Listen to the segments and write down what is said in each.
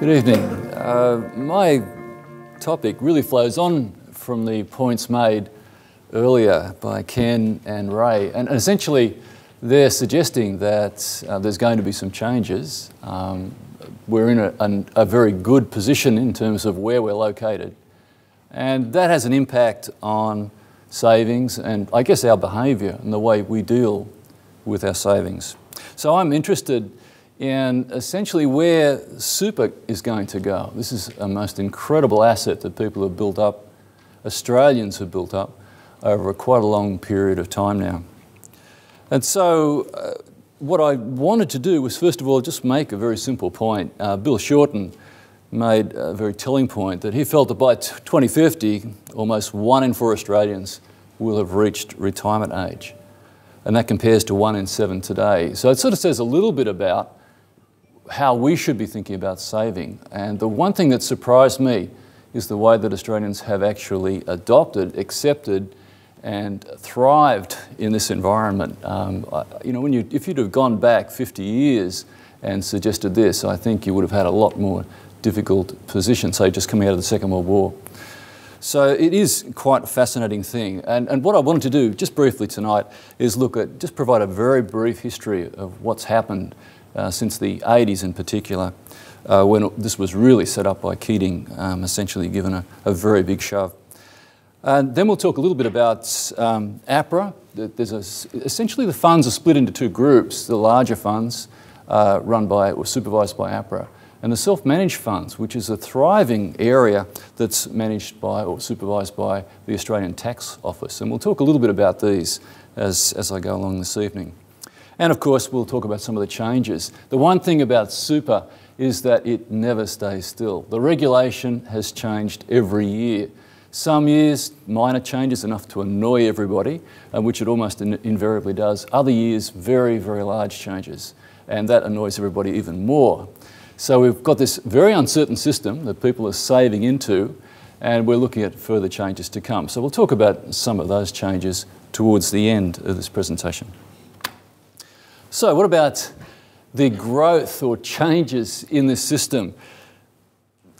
Good evening. My topic really flows on from the points made earlier by Ken and Ray, and essentially they're suggesting that there's going to be some changes. We're in a very good position in terms of where we're located, and that has an impact on savings and I guess our behaviour and the way we deal with our savings. So I'm interested in essentially where super is going to go. This is a most incredible asset that people have built up, Australians have built up over quite a long period of time now. And so what I wanted to do was first of all just make a very simple point. Bill Shorten made a very telling point that he felt that by 2050 almost 1 in 4 Australians will have reached retirement age, and that compares to 1 in 7 today. So it sort of says a little bit about how we should be thinking about saving. And the one thing that surprised me is the way that Australians have actually adopted, accepted and thrived in this environment. You know, if you'd have gone back 50 years and suggested this, I think you would have had a lot more difficult position, say just coming out of the Second World War. So it is quite a fascinating thing. And what I wanted to do just briefly tonight is just provide a very brief history of what's happened since the 80s in particular, when this was really set up by Keating, essentially given a very big shove. And then we'll talk a little bit about APRA. Essentially the funds are split into 2 groups, the larger funds run by or supervised by APRA, and the self-managed funds, which is a thriving area that's managed by or supervised by the Australian Tax Office. And we'll talk a little bit about these as I go along this evening. And of course, we'll talk about some of the changes. The one thing about super is that it never stays still. The regulation has changed every year. Some years, minor changes enough to annoy everybody, which it almost invariably does. Other years, very, very large changes, and that annoys everybody even more. So we've got this very uncertain system that people are saving into, and we're looking at further changes to come. So we'll talk about some of those changes towards the end of this presentation. So what about the growth or changes in this system?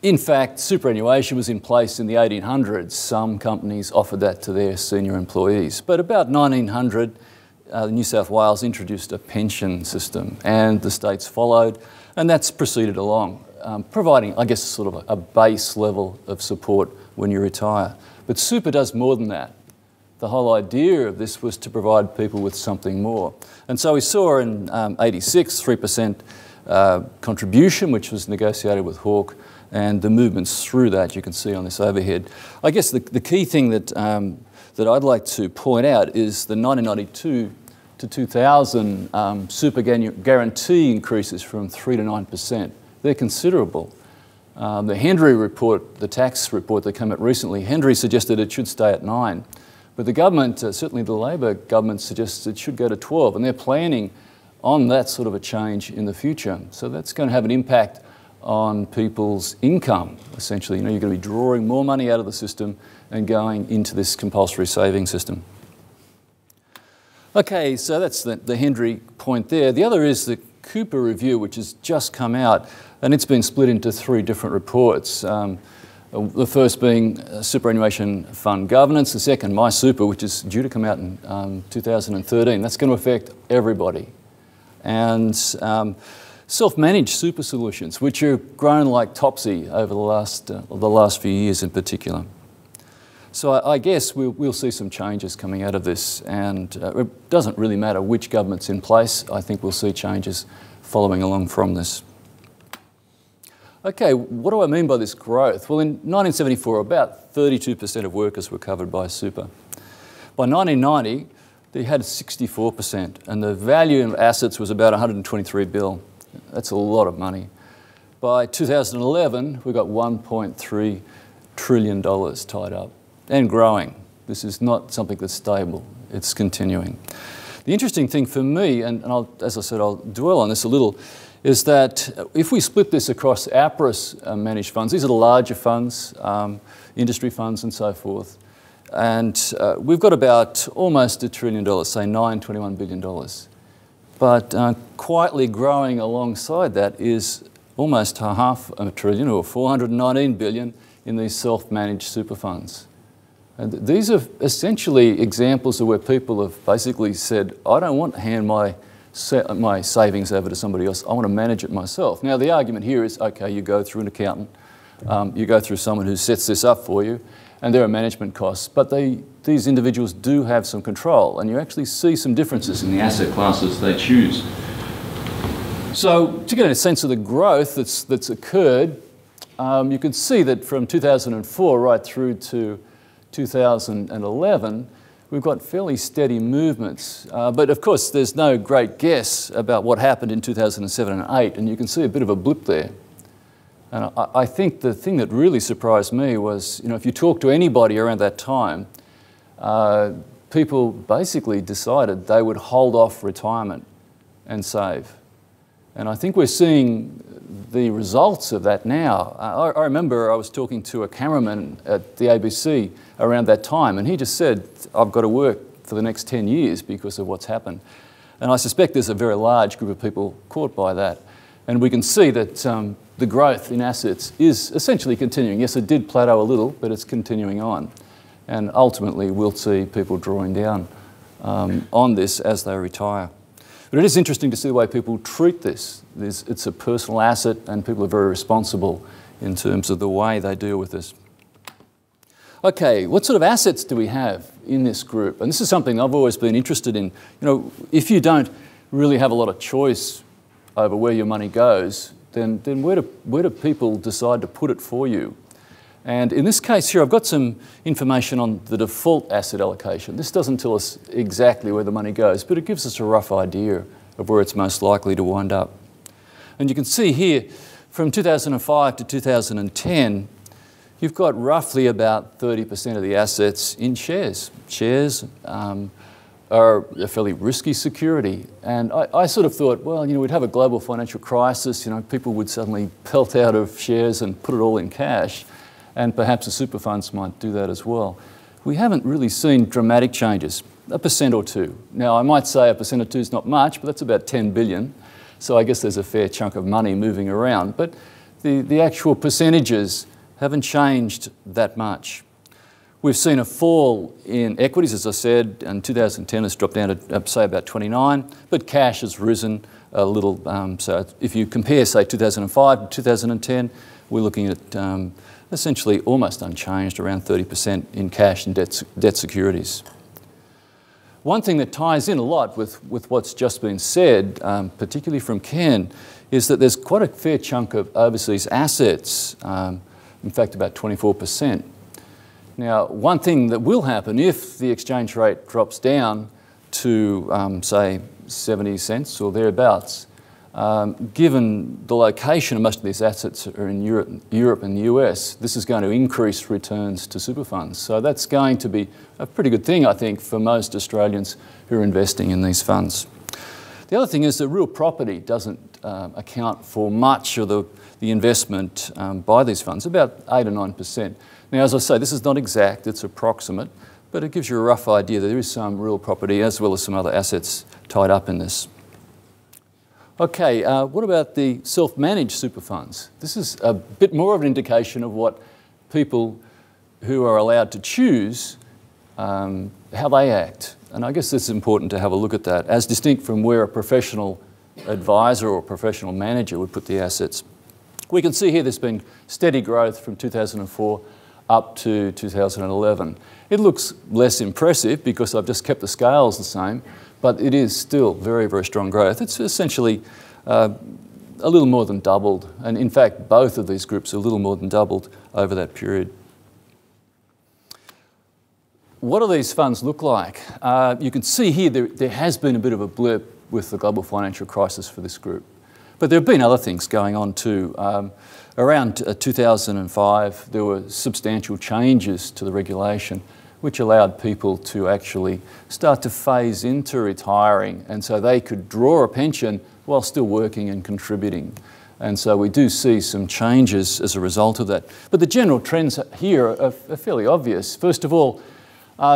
In fact, superannuation was in place in the 1800s. Some companies offered that to their senior employees. But about 1900, New South Wales introduced a pension system, and the states followed, and that's proceeded along, providing, I guess, sort of a base level of support when you retire. But super does more than that. The whole idea of this was to provide people with something more. And so we saw in 86, 3% contribution, which was negotiated with Hawke, and the movements through that you can see on this overhead. I guess the key thing that I'd like to point out is the 1992 to 2000 super guarantee increases from 3 to 9%. They're considerable. The Heaney report, the tax report that came out recently, Heaney suggested it should stay at 9. But the government, certainly the Labor government, suggests it should go to 12, and they're planning on that sort of a change in the future. So that's going to have an impact on people's income, essentially. You know, you're going to be drawing more money out of the system and going into this compulsory saving system. Okay, so that's the Heaney point there. The other is the Cooper review, which has just come out, and it's been split into 3 different reports. The first being superannuation fund governance, the second, My Super, which is due to come out in 2013. That's going to affect everybody. And self-managed super solutions, which have grown like topsy over the last few years in particular. So I guess we'll see some changes coming out of this, and it doesn't really matter which government's in place. I think we'll see changes following along from this. Okay, what do I mean by this growth? Well, in 1974, about 32% of workers were covered by super. By 1990, they had 64%, and the value of assets was about 123 bill. That's a lot of money. By 2011, we got $1.3 trillion tied up and growing. This is not something that's stable, it's continuing. The interesting thing for me, and as I said, I'll dwell on this a little, is that if we split this across APRA's managed funds, these are the larger funds, industry funds and so forth, and we've got about almost $1 trillion, say $21 billion. But quietly growing alongside that is almost half a trillion, or 419 billion, in these self-managed super funds. And these are essentially examples of where people have basically said, I don't want to hand my savings over to somebody else, I want to manage it myself. Now the argument here is, okay, you go through an accountant, you go through someone who sets this up for you, and there are management costs, but these individuals do have some control, and you actually see some differences in the asset classes they choose. So to get a sense of the growth that's occurred, you can see that from 2004 right through to 2011, we've got fairly steady movements. But of course, there's no great guess about what happened in 2007 and 8, and you can see a bit of a blip there. And I think the thing that really surprised me was, if you talk to anybody around that time, people basically decided they would hold off retirement and save. And I think we're seeing the results of that now. I remember I was talking to a cameraman at the ABC around that time, and he just said, I've got to work for the next 10 years because of what's happened. And I suspect there's a very large group of people caught by that. And we can see that the growth in assets is essentially continuing. Yes, it did plateau a little, but it's continuing on. And ultimately, we'll see people drawing down on this as they retire. But it is interesting to see the way people treat this. It's a personal asset, and people are very responsible in terms of the way they deal with this. Okay, what sort of assets do we have in this group? And this is something I've always been interested in. If you don't really have a lot of choice over where your money goes, then where do people decide to put it for you? And in this case here, I've got some information on the default asset allocation. This doesn't tell us exactly where the money goes, but it gives us a rough idea of where it's most likely to wind up. And you can see here, from 2005 to 2010, you've got roughly about 30% of the assets in shares. Shares are a fairly risky security. And I sort of thought, well, we'd have a global financial crisis, people would suddenly pelt out of shares and put it all in cash. And perhaps the super funds might do that as well. We haven't really seen dramatic changes, 1% or 2%. Now, I might say 1% or 2% is not much, but that's about 10 billion. So I guess there's a fair chunk of money moving around. But the actual percentages haven't changed that much. We've seen a fall in equities, as I said, and 2010 has dropped down to, say, about 29, but cash has risen a little. So if you compare, say, 2005 to 2010, we're looking at essentially almost unchanged, around 30% in cash and debt securities. One thing that ties in a lot with what's just been said, particularly from Ken, is that there's quite a fair chunk of overseas assets, in fact about 24%. Now, one thing that will happen if the exchange rate drops down to, say, 70 cents or thereabouts, given the location of most of these assets are in Europe and the US, this is going to increase returns to super funds. So that's going to be a pretty good thing, I think, for most Australians who are investing in these funds. The other thing is that real property doesn't account for much of the investment by these funds, about 8 or 9%. Now, as I say, this is not exact, it's approximate, but it gives you a rough idea that there is some real property as well as some other assets tied up in this. Okay, what about the self-managed super funds? This is a bit more of an indication of what people who are allowed to choose, how they act. And I guess it's important to have a look at that, as distinct from where a professional advisor or professional manager would put the assets. We can see here there's been steady growth from 2004 up to 2011. It looks less impressive because I've just kept the scales the same, but it is still very, very strong growth. It's essentially a little more than doubled, and in fact both of these groups are a little more than doubled over that period. What do these funds look like? You can see here there has been a bit of a blip with the global financial crisis for this group. But there have been other things going on too. Around 2005, there were substantial changes to the regulation which allowed people to actually start to phase into retiring, and so they could draw a pension while still working and contributing. And so we do see some changes as a result of that. But the general trends here are fairly obvious. First of all,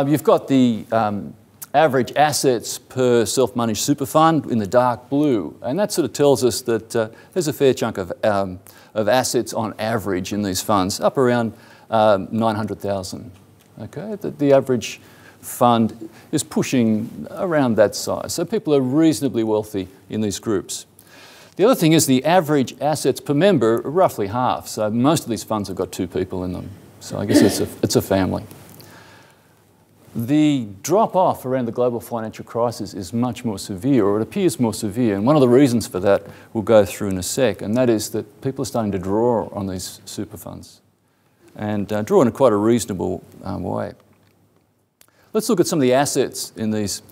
you've got the average assets per self-managed super fund in the dark blue. And that sort of tells us that there's a fair chunk of assets on average in these funds, up around 900,000. Okay, the average fund is pushing around that size. So people are reasonably wealthy in these groups. The other thing is the average assets per member are roughly half. So most of these funds have got 2 people in them. So I guess it's a family. The drop-off around the global financial crisis is much more severe, or it appears more severe. And one of the reasons for that we'll go through in a sec, and that is that people are starting to draw on these super funds, and draw in quite a reasonable way. Let's look at some of the assets in these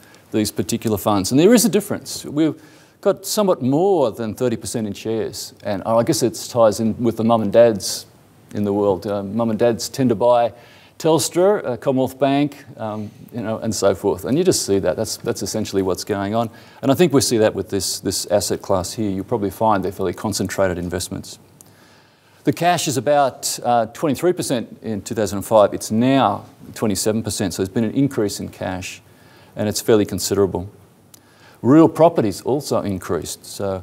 particular funds. And there is a difference. We've got somewhat more than 30% in shares. And I guess it ties in with the mum and dads in the world. Mum and dads tend to buy Telstra, Commonwealth Bank, and so forth. And you just see that. That's essentially what's going on. And I think we see that with this asset class here. You'll probably find they're fairly concentrated investments. The cash is about 23% in 2005. It's now 27%, so there's been an increase in cash, and it's fairly considerable. Real properties also increased, so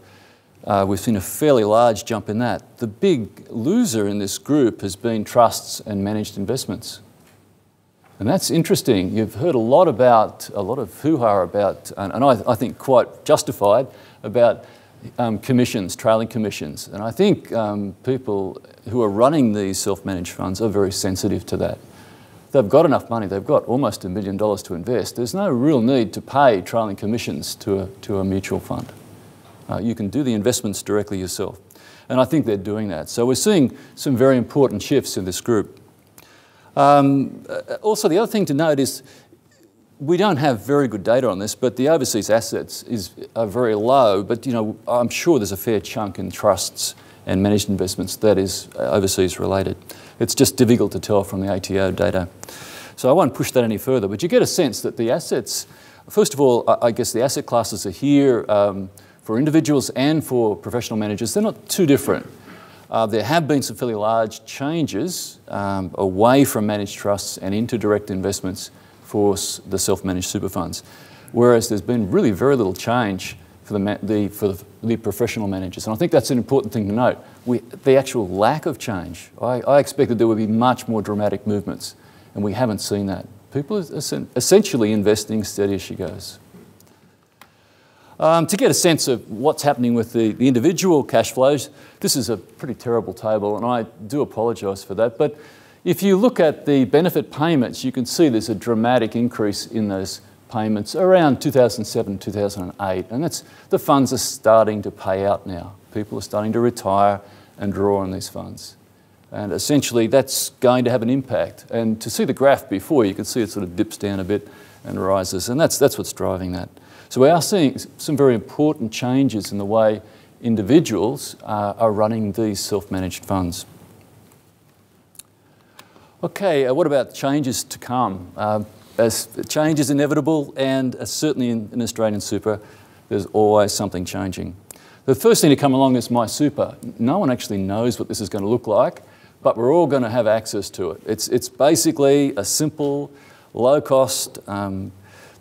we've seen a fairly large jump in that. The big loser in this group has been trusts and managed investments. And that's interesting. You've heard a lot of hoo-ha about, and I think quite justified, about commissions, trailing commissions. And I think people who are running these self-managed funds are very sensitive to that. They've got enough money, they've got almost $1 million to invest. There's no real need to pay trailing commissions to a mutual fund. You can do the investments directly yourself. And I think they're doing that. So we're seeing some very important shifts in this group. Also, the other thing to note is we don't have very good data on this, but the overseas assets are very low. But I'm sure there's a fair chunk in trusts and managed investments that is overseas related. It's just difficult to tell from the ATO data. So I won't push that any further, but you get a sense that the assets, first of all, I guess the asset classes are here for individuals and for professional managers. They're not too different. There have been some fairly large changes away from managed trusts and into direct investments for the self-managed super funds, whereas there's been really very little change for the professional managers. And I think that's an important thing to note. The actual lack of change, I expected there would be much more dramatic movements, and we haven't seen that. People are essentially investing steady as she goes. To get a sense of what's happening with the individual cash flows, this is a pretty terrible table, and I do apologise for that. But if you look at the benefit payments, you can see there's a dramatic increase in those payments around 2007, 2008, and the funds are starting to pay out now. People are starting to retire and draw on these funds. And essentially that's going to have an impact. And to see the graph before, you can see it sort of dips down a bit and rises, and that's what's driving that. So we are seeing some very important changes in the way individuals are running these self-managed funds. Okay, what about changes to come? As change is inevitable, and certainly in Australian super, there's always something changing. The first thing to come along is My Super. No one actually knows what this is going to look like, but we're all going to have access to it. It's basically a simple, low-cost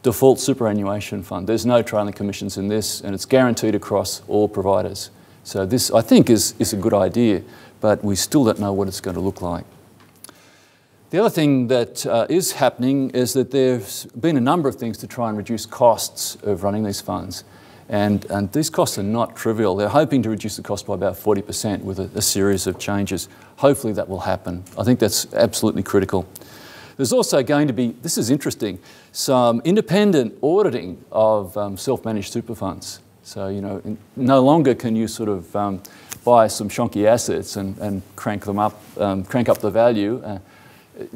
default superannuation fund. There's no trailing commissions in this, and it's guaranteed across all providers. So this, I think, is a good idea, but we still don't know what it's going to look like. The other thing that is happening is that there's been a number of things to try and reduce costs of running these funds. And these costs are not trivial. They're hoping to reduce the cost by about 40% with a series of changes. Hopefully that will happen. I think that's absolutely critical. There's also going to be, this is interesting, some independent auditing of self-managed super funds. So, no longer can you sort of buy some shonky assets and crank them up, crank up the value.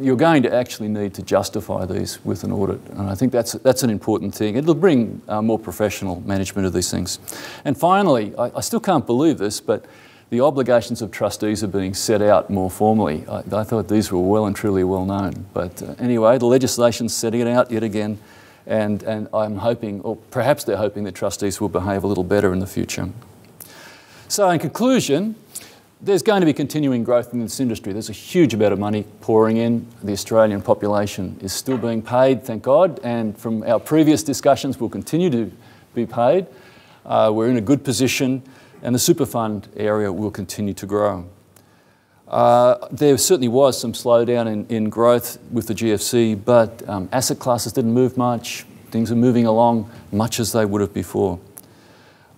You're going to actually need to justify these with an audit, and I think that's an important thing. It'll bring more professional management of these things. And finally, I still can't believe this, but the obligations of trustees are being set out more formally. I thought these were well and truly well known, but anyway, the legislation's setting it out yet again, and I'm hoping, or perhaps they're hoping, that trustees will behave a little better in the future. So in conclusion, there's going to be continuing growth in this industry. There's a huge amount of money pouring in. The Australian population is still being paid, thank God, and from our previous discussions we'll continue to be paid. We're in a good position, and the super fund area will continue to grow. There certainly was some slowdown in growth with the GFC, but asset classes didn't move much. Things are moving along much as they would have before.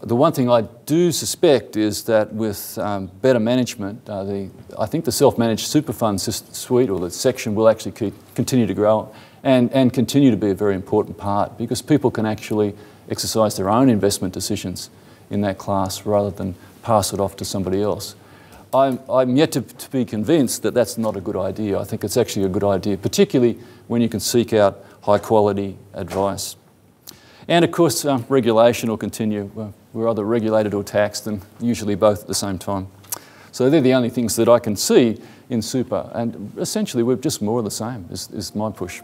The one thing I do suspect is that with better management, I think the self-managed super fund suite or the section will actually continue to grow and continue to be a very important part, because people can actually exercise their own investment decisions in that class rather than pass it off to somebody else. I'm yet to be convinced that that's not a good idea. I think it's actually a good idea, particularly when you can seek out high quality advice. And of course, regulation will continue. We're either regulated or taxed, and usually both at the same time. So they're the only things that I can see in super, and essentially we're just more of the same, is my push.